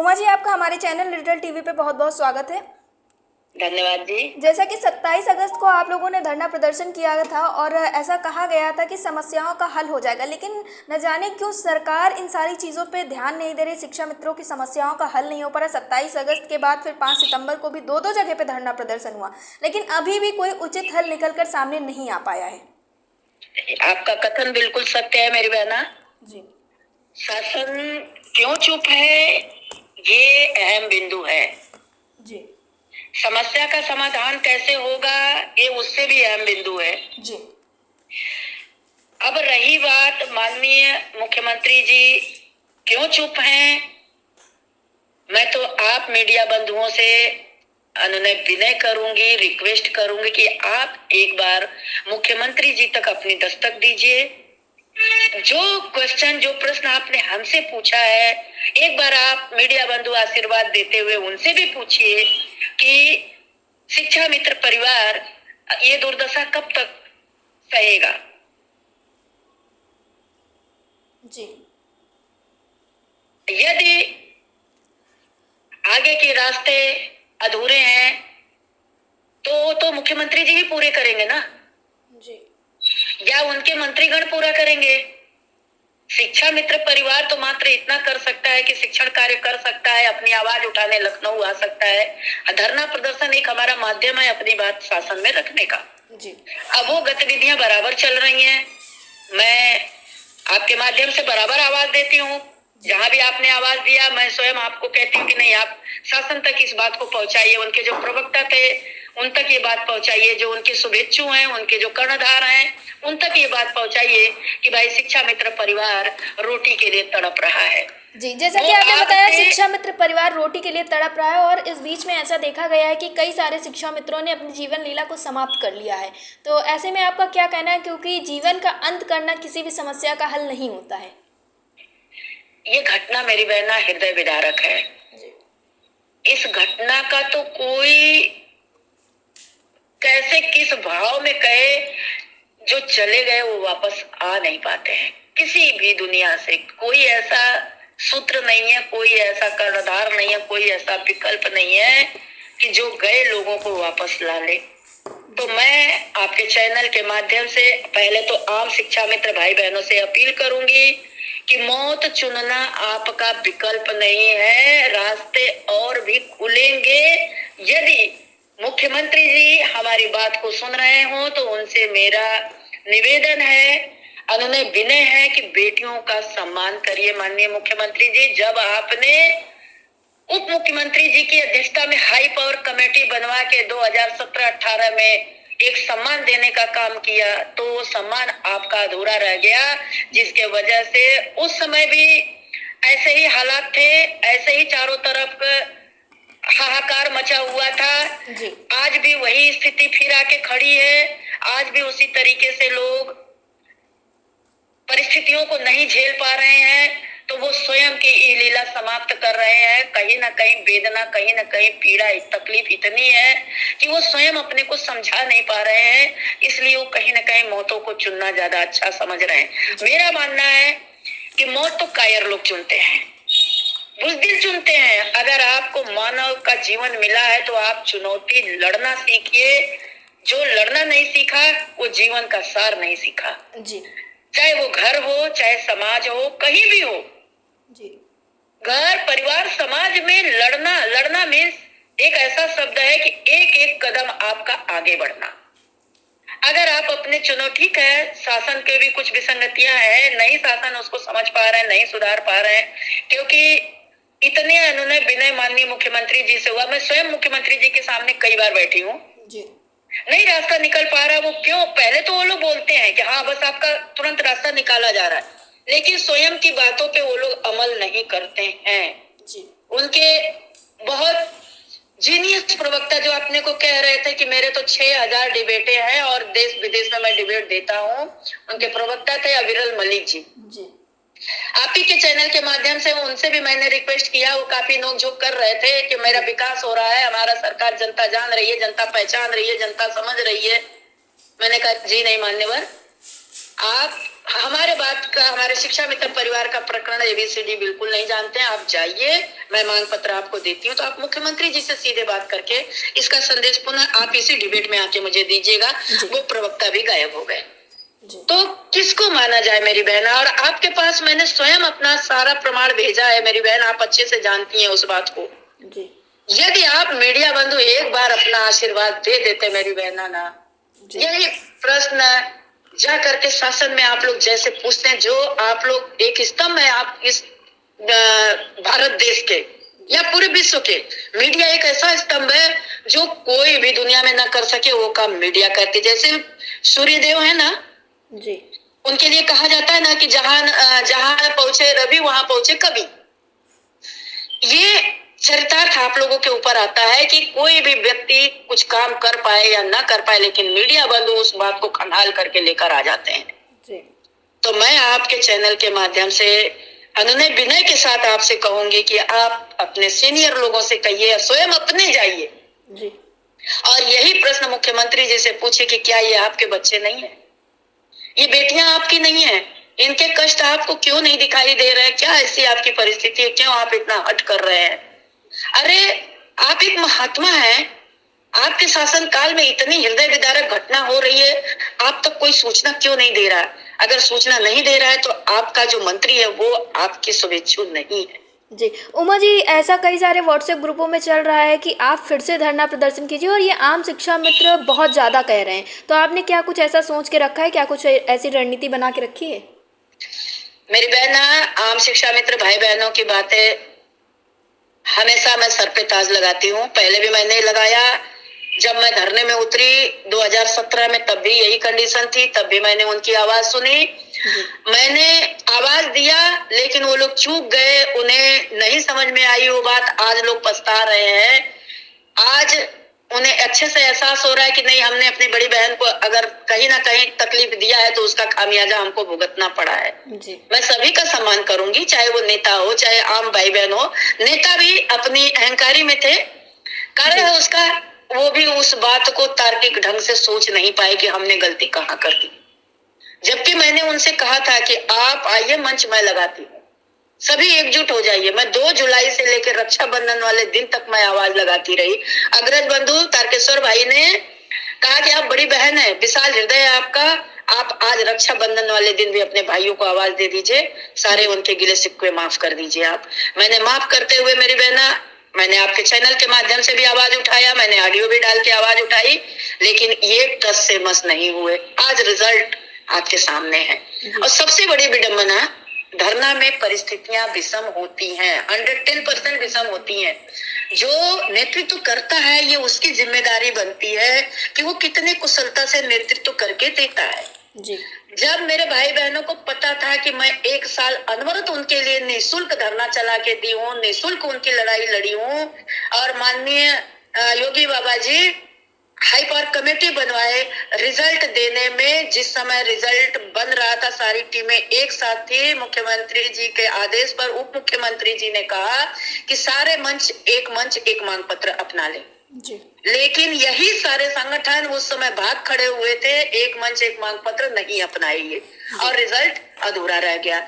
उमा जी, आपका हमारे channel little TV पे बहुत बहुत स्वागत है। धन्यवाद जी। जैसा कि 27 अगस्त को आप लोगों ने धरना प्रदर्शन किया था और ऐसा कहा गया था कि समस्याओं का हल हो जाएगा, लेकिन न जाने क्यों सरकार इन सारी चीज़ों पे ध्यान नहीं दे रही। शिक्षा मित्रों की समस्याओं का हल नहीं हो पा रहा। 27 अगस्त के बाद फिर 5 सितंबर को भी दो दो जगह पे धरना प्रदर्शन हुआ, लेकिन अभी भी कोई उचित हल निकल कर सामने नहीं आ पाया है। आपका कथन बिल्कुल सत्य है मेरी बहना जी। शासन क्यों चुप है, ये अहम बिंदु है। जी। समस्या का समाधान कैसे होगा, ये उससे भी अहम बिंदु है। जी। अब रही बात माननीय मुख्यमंत्री जी क्यों चुप हैं, मैं तो आप मीडिया बंधुओं से अनुनय विनय करूंगी, रिक्वेस्ट करूंगी कि आप एक बार मुख्यमंत्री जी तक अपनी दस्तक दीजिए। जो क्वेश्चन, जो प्रश्न आपने हमसे पूछा है, एक बार आप मीडिया बंधु आशीर्वाद देते हुए उनसे भी पूछिए कि शिक्षा मित्र परिवार ये दुर्दशा कब तक सहेगा। जी। यदि आगे के रास्ते अधूरे हैं तो मुख्यमंत्री जी ही पूरे करेंगे ना, जी। या उनके मंत्रीगण पूरा करेंगे। शिक्षा मित्र परिवार तो मात्र इतना कर सकता है कि शिक्षण कार्य कर सकता है, अपनी आवाज उठाने लखनऊ आ सकता है। धरना प्रदर्शन एक हमारा माध्यम है अपनी बात शासन में रखने का। जी। अब वो गतिविधियां बराबर चल रही हैं। मैं आपके माध्यम से बराबर आवाज देती हूँ। जहां भी आपने आवाज दिया, मैं स्वयं आपको कहती हूँ कि नहीं, आप शासन तक इस बात को पहुंचाइए। उनके जो प्रवक्ता थे उन तक ये बात पहुंचाइए, जो उनके शुभेच्छु हैं, उनके जो कर्णधार हैं, उन तक ये बात पहुंचाइए कि भाई शिक्षा मित्र परिवार रोटी के लिए तड़प रहा है। जी, जैसा कि आपने बताया शिक्षा मित्र परिवार रोटी के लिए तड़प रहा है, और इस बीच में ऐसा देखा गया है कि कई सारे शिक्षा मित्रों ने अपनी जीवन लीला को समाप्त कर लिया है। तो ऐसे में आपका क्या कहना है, क्योंकि जीवन का अंत करना किसी भी समस्या का हल नहीं होता है। ये घटना मेरी बहना हृदय विदारक है। इस घटना का तो कोई कैसे किस भाव में कहे, जो चले गए वो वापस आ नहीं पाते हैं। किसी भी दुनिया से कोई ऐसा सूत्र नहीं है, कोई ऐसा कर्णधार नहीं है, कोई ऐसा विकल्प नहीं है कि जो गए लोगों को वापस ला ले। तो मैं आपके चैनल के माध्यम से पहले तो आम शिक्षा मित्र भाई बहनों से अपील करूंगी कि मौत चुनना आपका विकल्प नहीं है, रास्ते और भी खुलेंगे। यदि मुख्यमंत्री जी हमारी बात को सुन रहे हो तो उनसे मेरा निवेदन है, अनुनय विनय है कि बेटियों का सम्मान करिए। माननीय मुख्यमंत्री जी, जब आपने उप मुख्यमंत्री जी की अध्यक्षता में हाई पावर कमेटी बनवा के 2017-18 में एक सम्मान देने का काम किया, तो वो सम्मान आपका अधूरा रह गया, जिसके वजह से उस समय भी ऐसे ही हालात थे, ऐसे ही चारों तरफ हाहाकार मचा हुआ था। जी। आज भी वही स्थिति फिर आके खड़ी है। आज भी उसी तरीके से लोग परिस्थितियों को नहीं झेल पा रहे हैं, तो वो स्वयं की ई लीला समाप्त कर रहे हैं। कहीं ना कहीं वेदना, कहीं ना कहीं पीड़ा, तकलीफ इतनी है कि वो स्वयं अपने को समझा नहीं पा रहे हैं, इसलिए वो कहीं ना कहीं मौतों को चुनना ज्यादा अच्छा समझ रहे हैं। मेरा मानना है कि मौत तो कायर लोग चुनते हैं, बुज़दिल चुनते हैं। अगर आपको मानव का जीवन मिला है तो आप चुनौती लड़ना सीखिए। जो लड़ना नहीं सीखा वो जीवन का सार नहीं सीखा। जी। चाहे वो घर हो, चाहे समाज हो, कहीं भी हो। जी। घर, परिवार, समाज में लड़ना मीन्स एक ऐसा शब्द है कि एक एक कदम आपका आगे बढ़ना। अगर आप अपने चुनो, ठीक है शासन के भी कुछ विसंगतियां हैं, नहीं शासन उसको समझ पा रहे हैं, नहीं सुधार पा रहे हैं, क्योंकि इतने अनुनय विनय माननीय मुख्यमंत्री जी से हुआ। मैं स्वयं मुख्यमंत्री जी के सामने कई बार बैठी हूँ। जी। नहीं रास्ता निकल पा रहा, वो क्यों? पहले तो वो लोग बोलते हैं कि हाँ बस आपका तुरंत रास्ता निकाला जा रहा है, लेकिन स्वयं की बातों पे वो लोग अमल नहीं करते हैं। जी। उनके बहुत जीनियस प्रवक्ता जो अपने को कह रहे थे कि मेरे तो 6000 डिबेटे हैं और देश विदेश में मैं डिबेट देता हूँ, उनके प्रवक्ता थे अविरल मलिक जी। जी। आप ही के चैनल के माध्यम से उनसे भी मैंने रिक्वेस्ट किया। वो काफी नोकझोंक कर रहे थे कि मेरा विकास हो रहा है, हमारा सरकार, जनता जान रही है, जनता पहचान रही है, जनता समझ रही है। मैंने कहा जी नहीं मान्यवर, आप हमारे बात का, हमारे शिक्षा मित्र परिवार का प्रकरण ABCD बिल्कुल नहीं जानते हैं। आप जाइए, मैं मांग पत्र आपको देती हूँ, तो आप मुख्यमंत्री जी से सीधे बात करके इसका संदेश पुनः आप इसी डिबेट में आके मुझे दीजिएगा। वो प्रवक्ता भी गायब हो गए, तो किसको माना जाए मेरी बहन? और आपके पास मैंने स्वयं अपना सारा प्रमाण भेजा है मेरी बहन, आप अच्छे से जानती हैं उस बात को। यदि आप मीडिया बंधु एक बार अपना आशीर्वाद दे देते मेरी बहना ना, यही प्रश्न जा करके शासन में आप लोग जैसे पूछते हैं, जो आप लोग एक स्तंभ है आप इस भारत देश के या पूरे विश्व के, मीडिया एक ऐसा स्तंभ है जो कोई भी दुनिया में ना कर सके वो काम मीडिया करती। जैसे सूर्यदेव है ना जी, उनके लिए कहा जाता है ना कि जहां पहुंचे रवि वहां पहुंचे कवि। ये चरितार्थ आप लोगों के ऊपर आता है कि कोई भी व्यक्ति कुछ काम कर पाए या ना कर पाए, लेकिन मीडिया बंधु उस बात को खंगाल करके लेकर आ जाते हैं जी। तो मैं आपके चैनल के माध्यम से अनुनय विनय के साथ आपसे कहूंगी कि आप अपने सीनियर लोगों से कहिए, स्वयं अपने जाइए जी, और यही प्रश्न मुख्यमंत्री जी से पूछे कि क्या ये आपके बच्चे नहीं है, ये बेटियां आपकी नहीं है, इनके कष्ट आपको क्यों नहीं दिखाई दे रहे हैं? क्या ऐसी आपकी परिस्थिति है? क्यों आप इतना हट कर रहे हैं? अरे आप एक महात्मा हैं, आपके शासन काल में इतनी हृदय विदारक घटना हो रही है, आप तक कोई सूचना क्यों नहीं दे रहा? अगर सूचना नहीं दे रहा है तो आपका जो मंत्री है वो आपकी शुभेच्छु नहीं है जी। उमा जी, ऐसा कई सारे व्हाट्सएप ग्रुपों में चल रहा है कि आप फिर से धरना प्रदर्शन कीजिए, और ये आम शिक्षा मित्र बहुत ज़्यादा कह रहे हैं, तो आपने क्या कुछ ऐसा सोच के रखा है, क्या कुछ ऐसी रणनीति बना के रखी है? मेरी बहना, आम शिक्षा मित्र भाई बहनों की बातें हमेशा मैं सर पे ताज लगाती हूँ। पहले भी मैंने लगाया, जब मैं धरने में उतरी 2017 में, तब भी यही कंडीशन थी, तब भी मैंने उनकी आवाज सुनी, मैंने आवाज दिया, लेकिन वो लोग चूक गए, उन्हें नहीं समझ में आई वो बात। आज लोग पछता रहे हैं, आज उन्हें अच्छे से एहसास हो रहा है कि नहीं, हमने अपनी बड़ी बहन को अगर कहीं ना कहीं तकलीफ दिया है तो उसका खामियाजा हमको भुगतना पड़ा है जी। मैं सभी का सम्मान करूंगी, चाहे वो नेता हो चाहे आम भाई बहन हो। नेता भी अपनी अहंकारी में थे, कारण है उसका, वो भी उस बात को तार्किक ढंग से सोच नहीं पाए कि हमने गलती कहाँ कर दी। जबकि मैंने उनसे कहा था कि आप आइए, मंच मैं लगाती हूँ, सभी एकजुट हो जाइए। मैं 2 जुलाई से लेकर रक्षाबंधन वाले दिन तक मैं आवाज लगाती रही। अग्रज बंधु तारकेश्वर भाई ने कहा कि आप बड़ी बहन है, विशाल हृदय है आपका, आप आज रक्षाबंधन वाले दिन भी अपने भाइयों को आवाज दे दीजिए, सारे उनके गिले शिकवे माफ कर दीजिए आप। मैंने माफ करते हुए मेरी बहना, मैंने आपके चैनल के माध्यम से भी आवाज उठाया, मैंने ऑडियो भी डाल के आवाज उठाई, लेकिन ये टस से मस नहीं हुए। आज रिजल्ट आपके सामने है। और सबसे बड़ी विडंबना, धरना में परिस्थितियां विषम होती हैं, 110% विषम होती हैं। जो नेतृत्व करता है ये उसकी जिम्मेदारी बनती है कि वो कितने कुशलता से नेतृत्व करके देता है जी। जब मेरे भाई बहनों को पता था कि मैं 1 साल अनवरत उनके लिए निःशुल्क धरना चला के दी हूँ, निःशुल्क उनकी लड़ाई लड़ी हूँ, और माननीय योगी बाबा जी हाई पावर कमेटी बनवाए, रिजल्ट देने में जिस समय रिजल्ट बन रहा था सारी टीमें एक साथ थी, मुख्यमंत्री जी के आदेश पर उप मुख्यमंत्री जी ने कहा कि सारे मंच एक मांग पत्र अपना ले जी। लेकिन यही सारे संगठन उस समय भाग खड़े हुए थे, एक मंच एक मांग पत्र नहीं अपनाएंगे और रिजल्ट अधूरा रह गया।